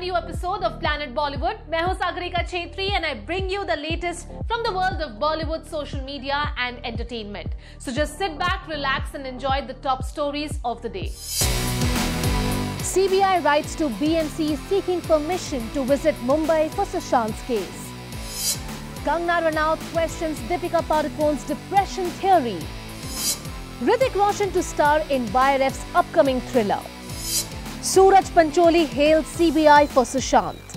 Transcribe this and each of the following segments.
brand new episode of Planet Bollywood. मैं हूं Sagarika Chhetri and I bring you the latest from the world of Bollywood social media and entertainment. So just sit back, relax and enjoy the top stories of the day. CBI writes to BMC seeking permission to visit Mumbai for Sushant's case. Kangana Ranaut questions Deepika Padukone's depression theory. Hrithik Roshan to star in YRF's upcoming thriller. Suraj Pancholi hails CBI for Sushant.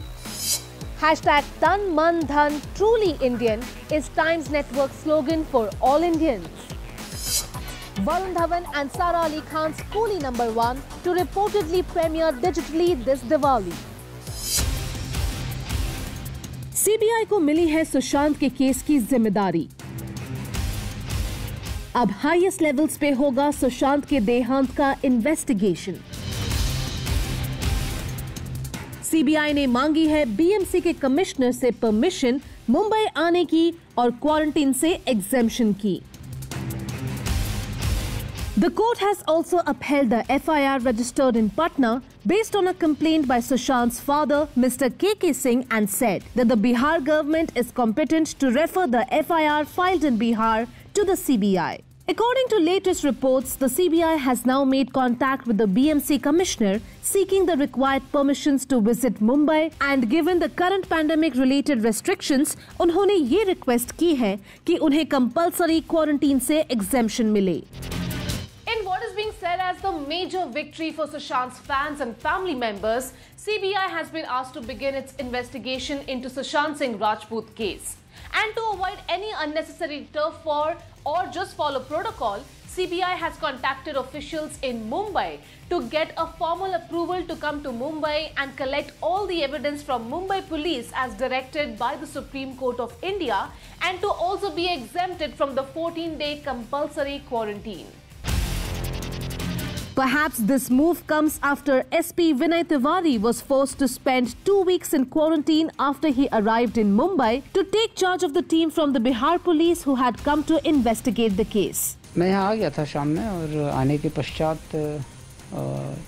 Hashtag Tan Man Dhan Truly Indian is Times Network slogan for all Indians. Varun Dhawan and Sara Ali Khan's Coolie #1 to reportedly premiere digitally this Diwali. CBI को मिली है सुशांत के case की जिम्मेदारी. अब highest levels पे होगा सुशांत के देहांत का इन्वेस्टिगेशन. सीबीआई ने मांगी है बीएमसी के कमिश्नर से परमिशन मुंबई आने की और क्वारंटीन से एग्जेम्पशन की. The court has also upheld the FIR registered in Patna based on a complaint by Sushant's father, Mr. K.K. Singh, and said that the Bihar government is competent to refer the FIR filed in Bihar to the CBI. According to latest reports, the CBI has now made contact with the BMC commissioner seeking the required permissions to visit Mumbai, and given the current pandemic-related restrictions, उन्होंने ये request की है कि उन्हें compulsory quarantine से exemption मिले. In what is being said as the major victory for Sushant's fans and family members, CBI has been asked to begin its investigation into Sushant Singh Rajput case. And to avoid any unnecessary turf war or just follow protocol, CBI has contacted officials in Mumbai to get a formal approval to come to Mumbai and collect all the evidence from Mumbai police as directed by the Supreme Court of India, and to also be exempted from the 14-day compulsory quarantine. Perhaps this move comes after SP Vinay Tiwari was forced to spend 2 weeks in quarantine after he arrived in Mumbai to take charge of the team from the Bihar police who had come to investigate the case. मैं यहाँ आ गया था शाम में और आने के पश्चात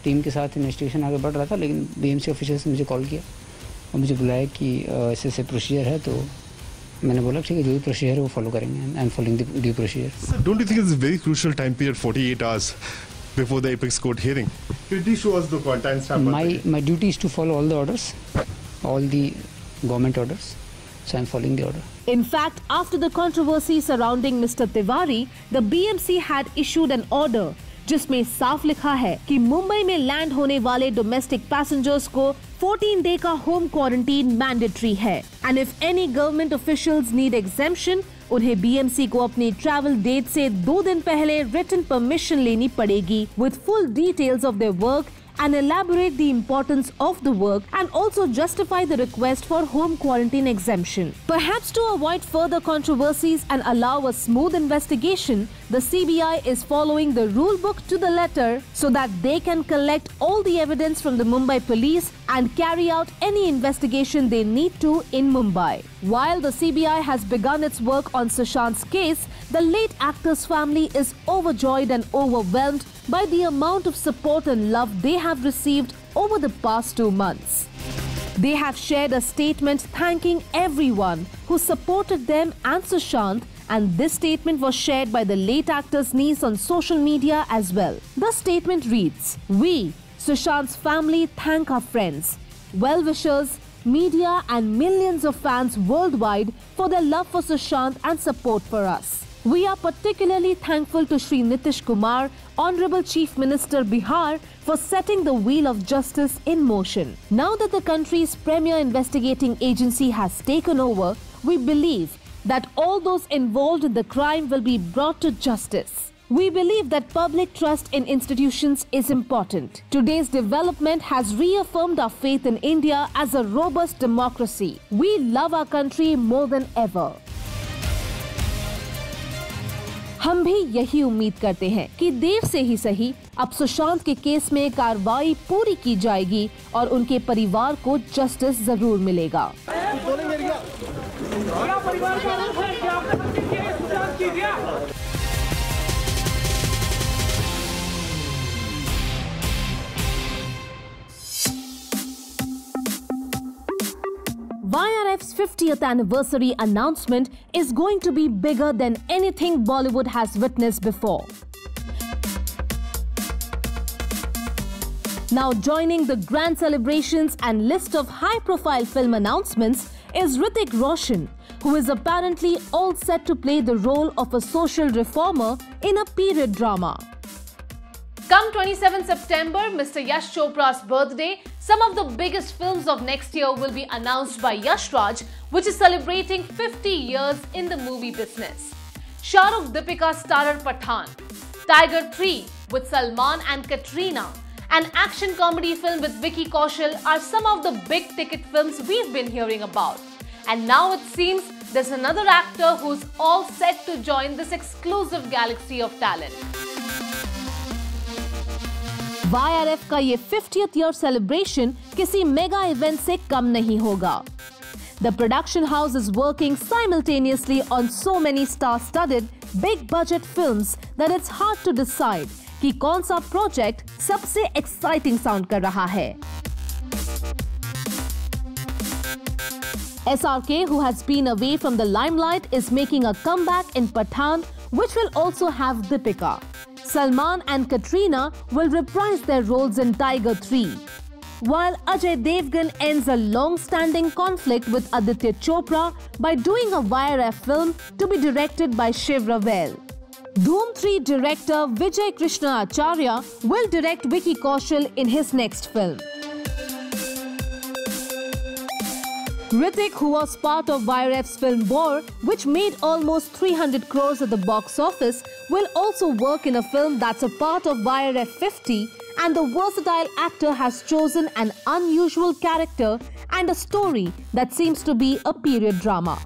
टीम के साथ इन्वेस्टिगेशन आगे बढ़ रहा था, लेकिन बीएमसी ऑफिसर्स ने मुझे कॉल किया और मुझे बुलाया कि ऐसे प्रोसीजर है, तो मैंने बोला ठीक है, जो भी प्रोसीजर है वो फॉलो करेंगे. I am following the due procedure. Don't you think it's a very crucial time period 48 hours before the apex court hearing? It shows the quarantine staff. My duty is to follow all the orders, all the government orders. So I am following the order. In fact, after the controversy surrounding Mr. Tiwari, the BMC had issued an order जिसमें साफ लिखा है कि मुंबई में land होने वाले domestic passengers को 14 day का होम क्वारंटीन मैंडेटरी है. And if any government officials need exemption, उन्हें बीएमसी को अपनी ट्रैवल डेट से 2 दिन पहले रिटन परमिशन लेनी पड़ेगी with full details of their work and elaborate the importance of the work, and also justify the request for home quarantine exemption. Perhaps to avoid further controversies and allow a smooth investigation, the CBI is following the rule book to the letter so that they can collect all the evidence from the Mumbai police and carry out any investigation they need to in Mumbai. While the CBI has begun its work on Sushant's case, the late actor's family is overjoyed and overwhelmed by the amount of support and love they have received over the past 2 months. They have shared a statement thanking everyone who supported them and Sushant, and this statement was shared by the late actor's niece on social media as well. The statement reads, "We, Sushant's family, thank our friends, well-wishers, media and millions of fans worldwide for their love for Sushant and support for us. We are particularly thankful to Shri Nitish Kumar, Honorable Chief Minister Bihar, for setting the wheel of justice in motion. Now that the country's premier investigating agency has taken over, we believe that all those involved in the crime will be brought to justice. We believe that public trust in institutions is important. Today's development has reaffirmed our faith in India as a robust democracy. We love our country more than ever." हम भी यही उम्मीद करते हैं कि देर से ही सही अब सुशांत के केस में कार्रवाई पूरी की जाएगी और उनके परिवार को जस्टिस जरूर मिलेगा. 50th anniversary announcement is going to be bigger than anything Bollywood has witnessed before. Now joining the grand celebrations and list of high-profile film announcements is Hrithik Roshan, who is apparently all set to play the role of a social reformer in a period drama. Come 27 September, Mr. Yash Chopra's birthday, some of the biggest films of next year will be announced by Yash Raj, which is celebrating 50 years in the movie business. Shah Rukh Deepika starrer Pathaan, Tiger 3 with Salman and Katrina, an action comedy film with Vicky Kaushal are some of the big ticket films we've been hearing about. And now it seems there's another actor who's all set to join this exclusive galaxy of talent. YRF का ये 50th year celebration किसी mega event से कम नहीं होगा. The production house is working simultaneously on so many star-studded, big-budget films that it's hard to decide कि कौन सा project सबसे exciting sound कर रहा है. SRK, who has been away from the limelight, is making a comeback in Pathaan, which will also have Deepika. Salman and Katrina will reprise their roles in Tiger 3, while Ajay Devgan ends a long-standing conflict with Aditya Chopra by doing a YRF film to be directed by Shiv Ravel. Dhoom 3 director Vijay Krishna Acharya will direct Vicky Kaushal in his next film. Hrithik, who was part of YRF's film Bore, which made almost 300 crores at the box office, will also work in a film that's a part of YRF 50, and the versatile actor has chosen an unusual character and a story that seems to be a period drama.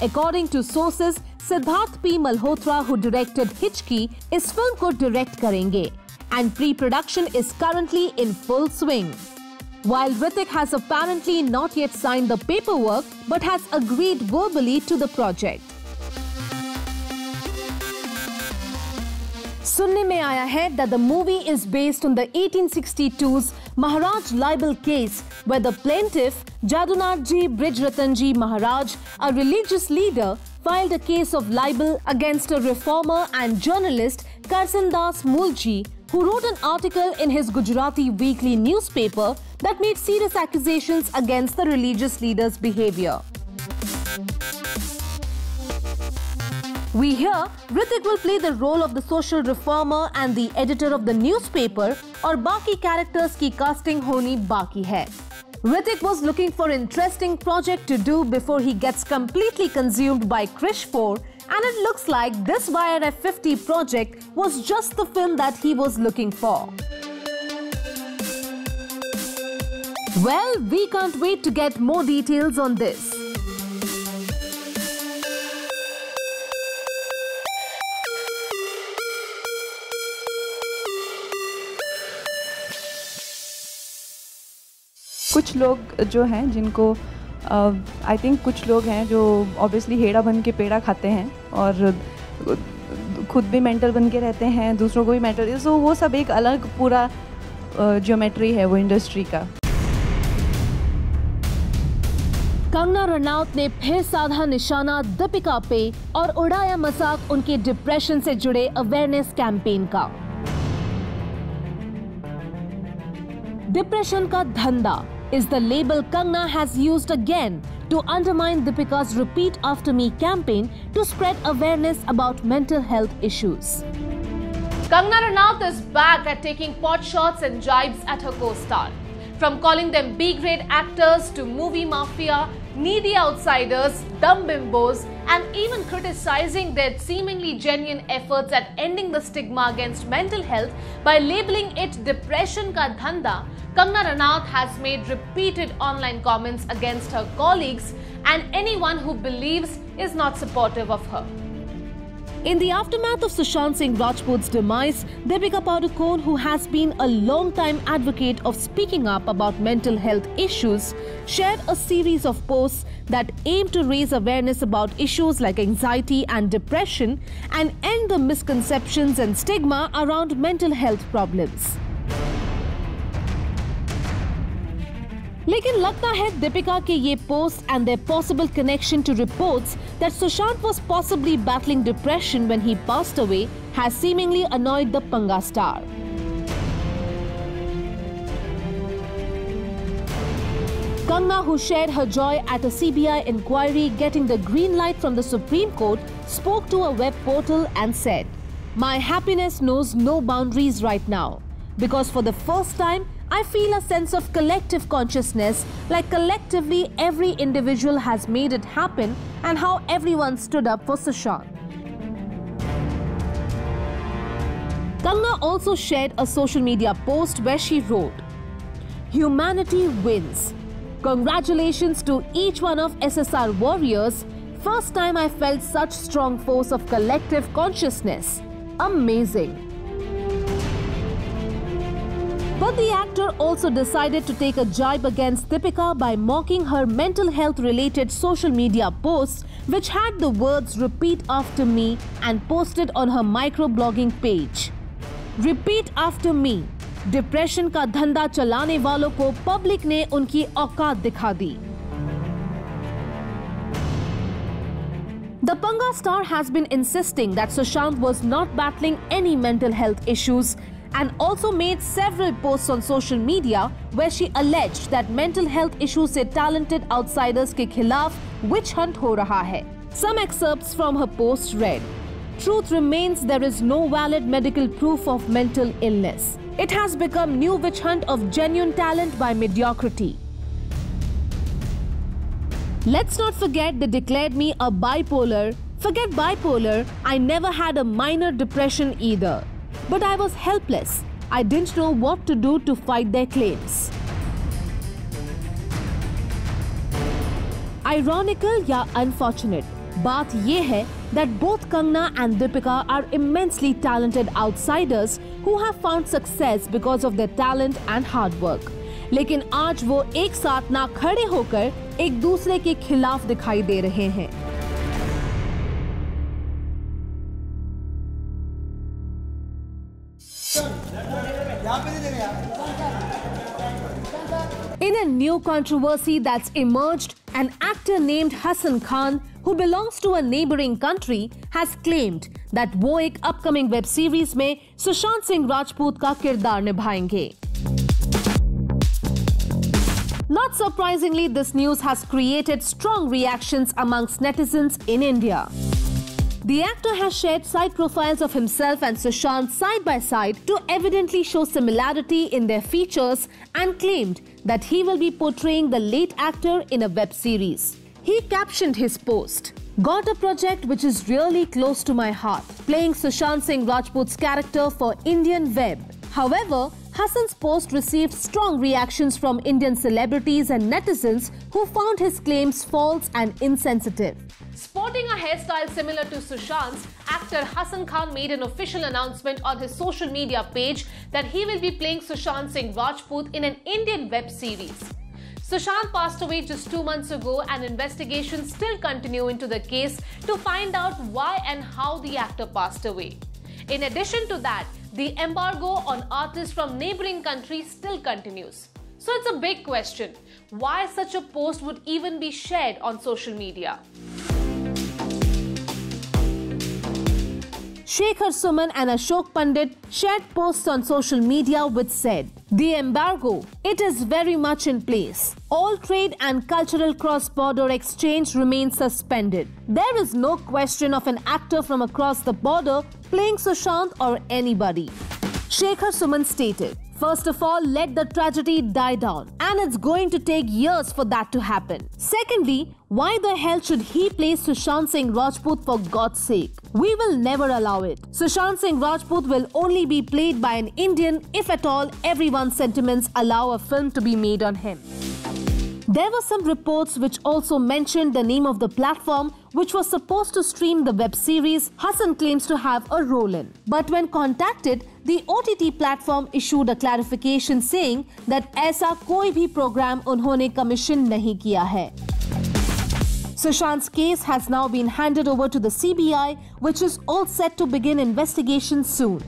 According to sources, Siddharth P. Malhotra, who directed Hichki, is film ko direct karenge, and pre-production is currently in full swing. While Hrithik has apparently not yet signed the paperwork but has agreed verbally to the project. सुनने में आया है that the movie is based on the 1862's Maharaj libel case, where the plaintiff Jadunathji Brijratanji Maharaj, a religious leader, filed a case of libel against a reformer and journalist Karsandas Mulji, who wrote an article in his Gujarati weekly newspaper that made serious accusations against the religious leader's behavior. We hear Hrithik will play the role of the social reformer and the editor of the newspaper, और बाकी characters की casting होनी बाकी है. Hrithik was looking for an interesting project to do before he gets completely consumed by Krish 4, and it looks like this YRF 50 project was just the film that he was looking for. Well, we can't wait to get more details on this. कुछ लोग जो हैं जिनको I think कुछ लोग हैं जो obviously हेड़ा बन के पेड़ा खाते हैं और खुद भी मेंटल बन के रहते हैं, दूसरों को भी मेंटल, सो वो सब एक अलग पूरा ज्योमेट्री है वो इंडस्ट्री का. कंगना रनौत ने फिर साधा निशाना दीपिका पे और उड़ाया मजाक उनके डिप्रेशन से जुड़े अवेयरनेस कैंपेन का. डिप्रेशन का धंधा is the label Kangna has used again to undermine Deepika's Repeat After Me campaign to spread awareness about mental health issues. Kangna Ranaut is back at taking pot shots and jibes at her co-star. From calling them B-grade actors to movie mafia, needy outsiders, dumb bimbos, and even criticizing their seemingly genuine efforts at ending the stigma against mental health by labeling it depression ka dhanda, Kangna Ranaut has made repeated online comments against her colleagues and anyone who believes is not supportive of her. In the aftermath of Sushant Singh Rajput's demise, Deepika Padukone, who has been a long-time advocate of speaking up about mental health issues, shared a series of posts that aim to raise awareness about issues like anxiety and depression and end the misconceptions and stigma around mental health problems. लेकिन लगता है दीपिका के ये post and their possible connection to reports that Sushant was possibly battling depression when he passed away has seemingly annoyed the Panga star. Kangna, who shared her joy at a CBI inquiry getting the green light from the Supreme Court, spoke to a web portal and said, "My happiness knows no boundaries right now, because for the first time, I feel a sense of collective consciousness, like collectively every individual has made it happen and how everyone stood up for Sushant." Kangna also shared a social media post where she wrote, "Humanity wins. Congratulations to each one of SSR warriors. First time I felt such strong force of collective consciousness. Amazing." But the actor also decided to take a jibe against Deepika by mocking her mental health related social media posts which had the words "repeat after me" and posted on her microblogging page. Repeat after me. Depression का धंधा चलाने वालों को public ने उनकी औकात दिखा दी। The Panga star has been insisting that Sushant was not battling any mental health issues and also made several posts on social media where she alleged that mental health issues से talented outsiders के खिलाफ witch hunt हो रहा है। Some excerpts from her post read, "Truth remains there is no valid medical proof of mental illness. It has become new witch hunt of genuine talent by mediocrity. Let's not forget they declared me a bipolar. Forget bipolar, I never had a minor depression either. But I was helpless. I didn't know what to do to fight their claims." Ironical या unfortunate, बात ये है that both Kangna and Deepika are immensely talented outsiders who have found success because of their talent and hard work. लेकिन आज वो एक साथ ना खड़े होकर एक दूसरे के खिलाफ दिखाई दे रहे हैं। In a new controversy that's emerged, an actor named Hassan Khan, who belongs to a neighboring country, has claimed that वो एक upcoming web series में सुशांत सिंह राजपूत का किरदार निभाएंगे। Not surprisingly, this news has created strong reactions amongst netizens in India. The actor has shared side profiles of himself and Sushant side by side to evidently show similarity in their features and claimed that he will be portraying the late actor in a web series. He captioned his post, "Got a project which is really close to my heart, playing Sushant Singh Rajput's character for Indian web." However, Hassan's post received strong reactions from Indian celebrities and netizens who found his claims false and insensitive. Sporting a hairstyle similar to Sushant's, actor Hassan Khan made an official announcement on his social media page that he will be playing Sushant Singh Rajput in an Indian web series. Sushant passed away just 2 months ago and investigations still continue into the case to find out why and how the actor passed away. In addition to that, the embargo on artists from neighboring countries still continues. So it's a big question, why such a post would even be shared on social media? Shekhar Suman and Ashok Pandit shared posts on social media which said, "The embargo, it is very much in place. All trade and cultural cross-border exchange remains suspended. There is no question of an actor from across the border playing Sushant or anybody." Shekhar Suman stated, "First of all, let the tragedy die down, and it's going to take years for that to happen. Secondly, why the hell should he play Sushant Singh Rajput for God's sake? We will never allow it. Sushant Singh Rajput will only be played by an Indian if at all everyone's sentiments allow a film to be made on him." There were some reports which also mentioned the name of the platform which was supposed to stream the web series Hassan claims to have a role in. But when contacted, the OTT platform issued a clarification saying that ऐसा कोई भी program उन्होंने commission नहीं किया है. Sushant's case has now been handed over to the CBI, which is all set to begin investigation soon.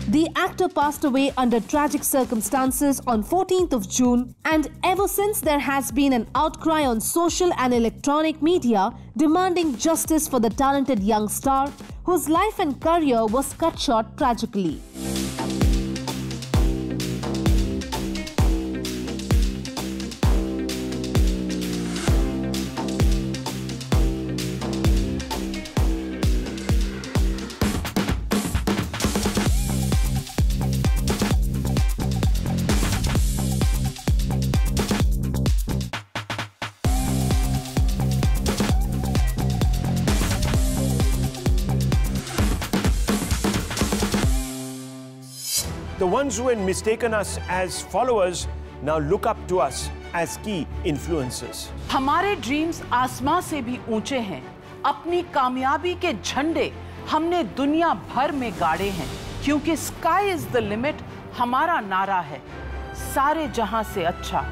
The actor passed away under tragic circumstances on 14th of June, and ever since there has been an outcry on social and electronic media demanding justice for the talented young star whose life and career was cut short tragically. The ones who had mistaken us as followers now look up to us as key influencers. हमारे dreams आसमां से भी ऊंचे हैं। अपनी कामयाबी के झंडे हमने दुनिया भर में गाड़े हैं, क्योंकि स्काई इज द लिमिट हमारा नारा है। सारे जहां से अच्छा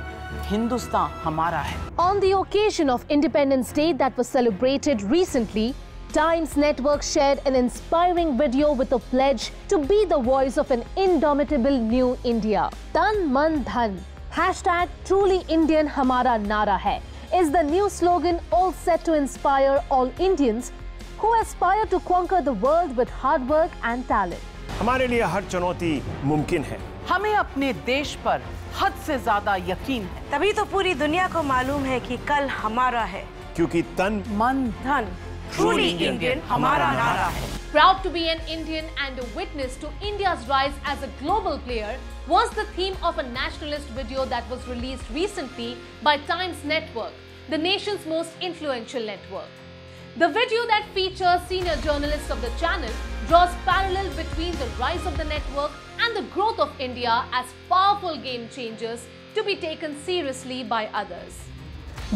हिंदुस्तान हमारा है। On the occasion of Independence Day that was celebrated recently, Times Network shared an inspiring video with a pledge to be the voice of an indomitable new India. Tan Man Dhan #Truly Indian Hamara Nara Hai is the new slogan, all set to inspire all Indians who aspire to conquer the world with hard work and talent. हमारे लिए हर चुनौती मुमकिन है। हमें अपने देश पर हद से ज्यादा यकीन है। तभी तो पूरी दुनिया को मालूम है कि कल हमारा है, क्योंकि तन मन धन Truly Indian हमारा नारा है। Proud to be an Indian and a witness to India's rise as a global player was the theme of a nationalist video that was released recently by Times Network, the nation's most influential network. The video that features senior journalists of the channel draws parallel between the rise of the network and the growth of India as powerful game changers to be taken seriously by others.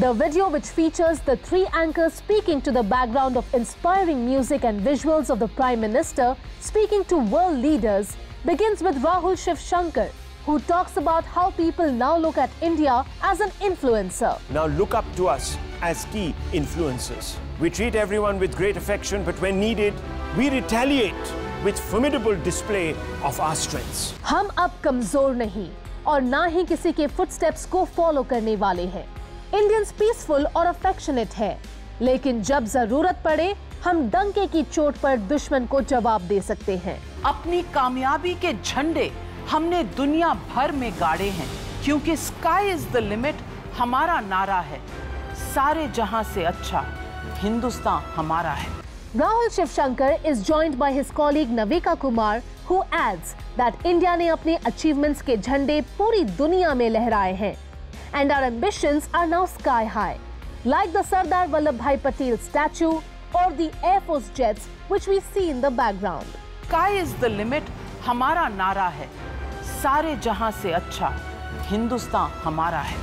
The video, which features the three anchors speaking to the background of inspiring music and visuals of the Prime Minister speaking to world leaders, begins with Rahul Shiv Shankar, who talks about how people now look at India as an influencer. Now look up to us as key influencers. We treat everyone with great affection, but when needed, we retaliate with formidable display of our strengths. हम अब कमजोर नहीं और ना ही किसी के footsteps को follow करने वाले हैं। इंडियंस पीसफुल और अफेक्शनेट है, लेकिन जब जरूरत पड़े हम डंके की चोट पर दुश्मन को जवाब दे सकते हैं। अपनी कामयाबी के झंडे हमने दुनिया भर में गाड़े हैं, क्योंकि स्काई इज द लिमिट हमारा नारा है। सारे जहां से अच्छा हिंदुस्तान हमारा है। Rahul Shiv Shankar is joined by his colleague Navika Kumar, who adds that India ने अपने achievements के झंडे पूरी दुनिया में लहराए हैं, and our ambitions are now sky high, like the Sardar Vallabhbhai Patel statue or the Air Force jets which we see in the background. Sky is the limit हमारा नारा है। सारे जहां से अच्छा हिंदुस्तान हमारा है।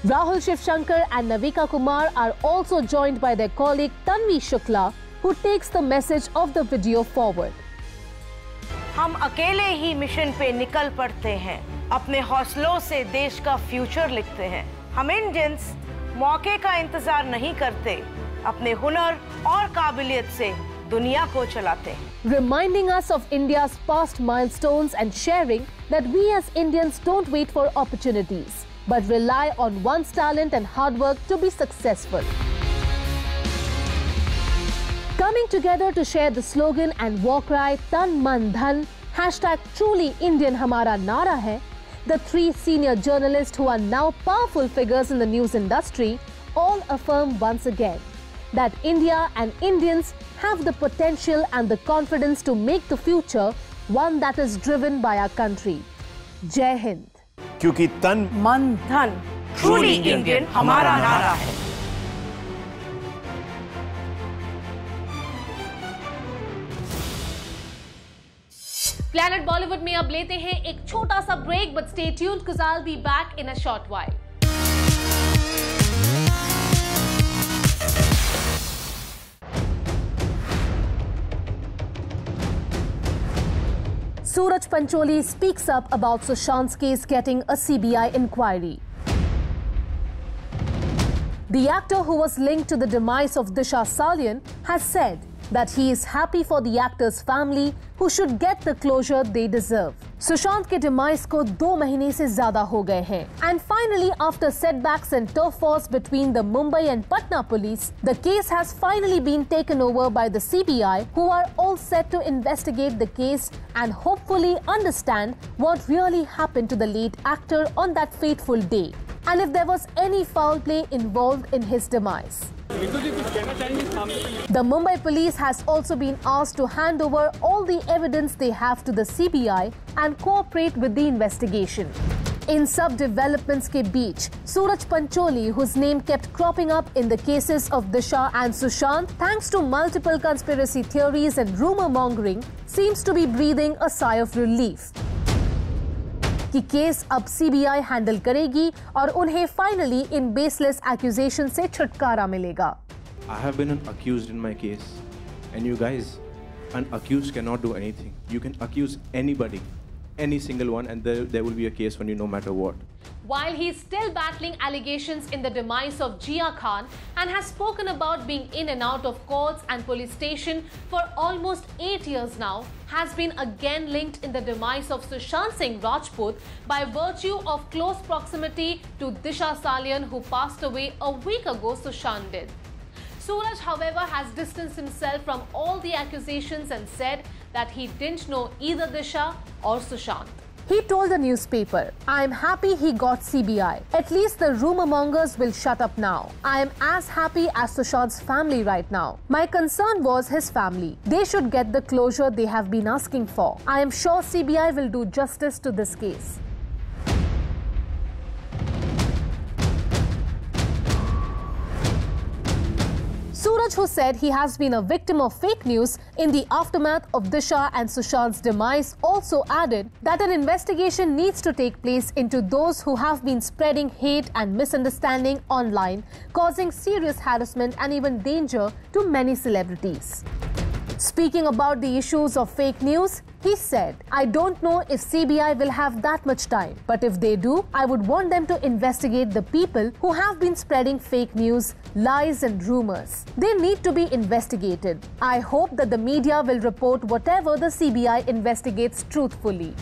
Rahul Shiv Shankar and Navika Kumar are also joined by their colleague Tanvi Shukla, who takes the message of the video forward. हम अकेले ही मिशन पे निकल पड़ते हैं, अपने हौसलों से देश का फ्यूचर लिखते हैं। हम इंडियंस मौके का इंतजार नहीं करते, अपने हुनर और काबिलियत से दुनिया को चलाते हैं। Reminding us of India's past milestones and sharing that we as Indians don't wait for opportunities, but rely on one's talent and hard work to be successful. Coming together to share the slogan and war cry Tan Man Dhan #Truly Indian Hamara Nara Hai, the three senior journalists who are now powerful figures in the news industry all affirm once again that India and Indians have the potential and the confidence to make the future one that is driven by our country. Jai Hind. क्योंकि तन मन धन Truly Indian हमारा नारा है। Planet Bollywood में अब लेते हैं एक छोटा सा break, but stay tuned because I'll be back in a short while. Suraj Pancholi speaks up about Sushant's case getting a CBI inquiry. The actor who was linked to the demise of Disha Salian has said that he is happy for the actor's family who should get the closure they deserve. Sushant के demise को 2 महीने से ज्यादा हो गए हैं. And finally, after setbacks and turf wars between the Mumbai and Patna police, the case has finally been taken over by the CBI, who are all set to investigate the case and hopefully understand what really happened to the late actor on that fateful day, and if there was any foul play involved in his demise. The Mumbai police has also been asked to hand over all the evidence they have to the CBI and cooperate with the investigation. In sub developments ke beach, Suraj Pancholi, whose name kept cropping up in the cases of Disha and Sushant, thanks to multiple conspiracy theories and rumor mongering, seems to be breathing a sigh of relief कि case अब CBI handle करेगी और उन्हें finally in baseless accusation से छुटकारा मिलेगा. I have been accused in my case, and you guys, an accused cannot do anything. You can accuse anybody, any single one, and there will be a case for you no matter what. While he is still battling allegations in the demise of Jia Khan and has spoken about being in and out of courts and police station for almost 8 years now, has been again linked in the demise of Sushant Singh Rajput by virtue of close proximity to Disha Salian, who passed away a week ago. Sushant did. Suraj, however, has distanced himself from all the accusations and said that he didn't know either Disha or Sushant. He told the newspaper, "I am happy he got CBI. At least the rumor mongers will shut up now. I am as happy as Sushant's family right now. My concern was his family. They should get the closure they have been asking for. I am sure CBI will do justice to this case." Suraj, who said he has been a victim of fake news in the aftermath of Disha and Sushant's demise, also added that an investigation needs to take place into those who have been spreading hate and misunderstanding online, causing serious harassment and even danger to many celebrities. Speaking about the issues of fake news, he said, "I don't know if CBI will have that much time, but if they do, I would want them to investigate the people who have been spreading fake news, lies and rumors. They need to be investigated. I hope that the media will report whatever the CBI investigates truthfully."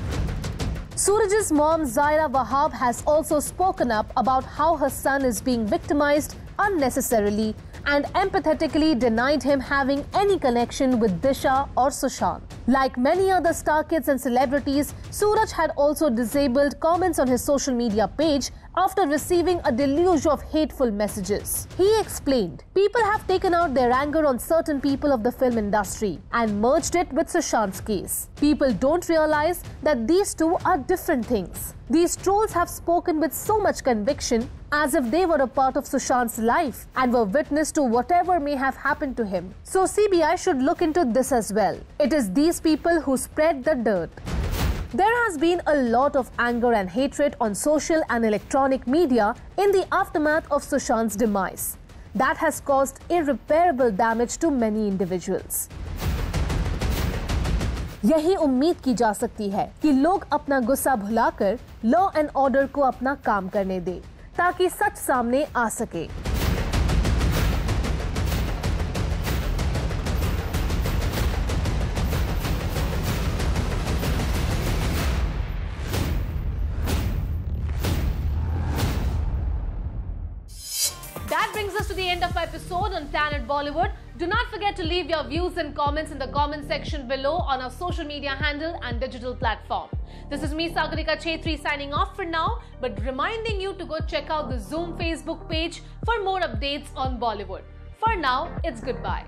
Suraj's mom Zaira Wahab has also spoken up about how her son is being victimized unnecessarily and empathetically denied him having any connection with Disha or Sushant. Like many other star kids and celebrities, Suraj had also disabled comments on his social media page after receiving a deluge of hateful messages. He explained, "People have taken out their anger on certain people of the film industry and merged it with Sushant's case. People don't realize that these two are different things. These trolls have spoken with so much conviction as if they were a part of Sushant's life and were witness to whatever may have happened to him. So CBI should look into this as well. It is these people who spread the dirt." There has been a lot of anger and hatred on social and electronic media in the aftermath of Sushant's demise. That has caused irreparable damage to many individuals. यही उम्मीद की जा सकती है कि लोग अपना गुस्सा भुलाकर लॉ एंड ऑर्डर को अपना काम करने दें, ताकि सच सामने आ सके. That brings us to the end of our episode on Planet Bollywood. Do not forget to leave your views and comments in the comment section below on our social media handle and digital platform. This is me, Sagarika Chhetri, signing off for now, but reminding you to go check out the Zoom Facebook page for more updates on Bollywood. For now, it's goodbye.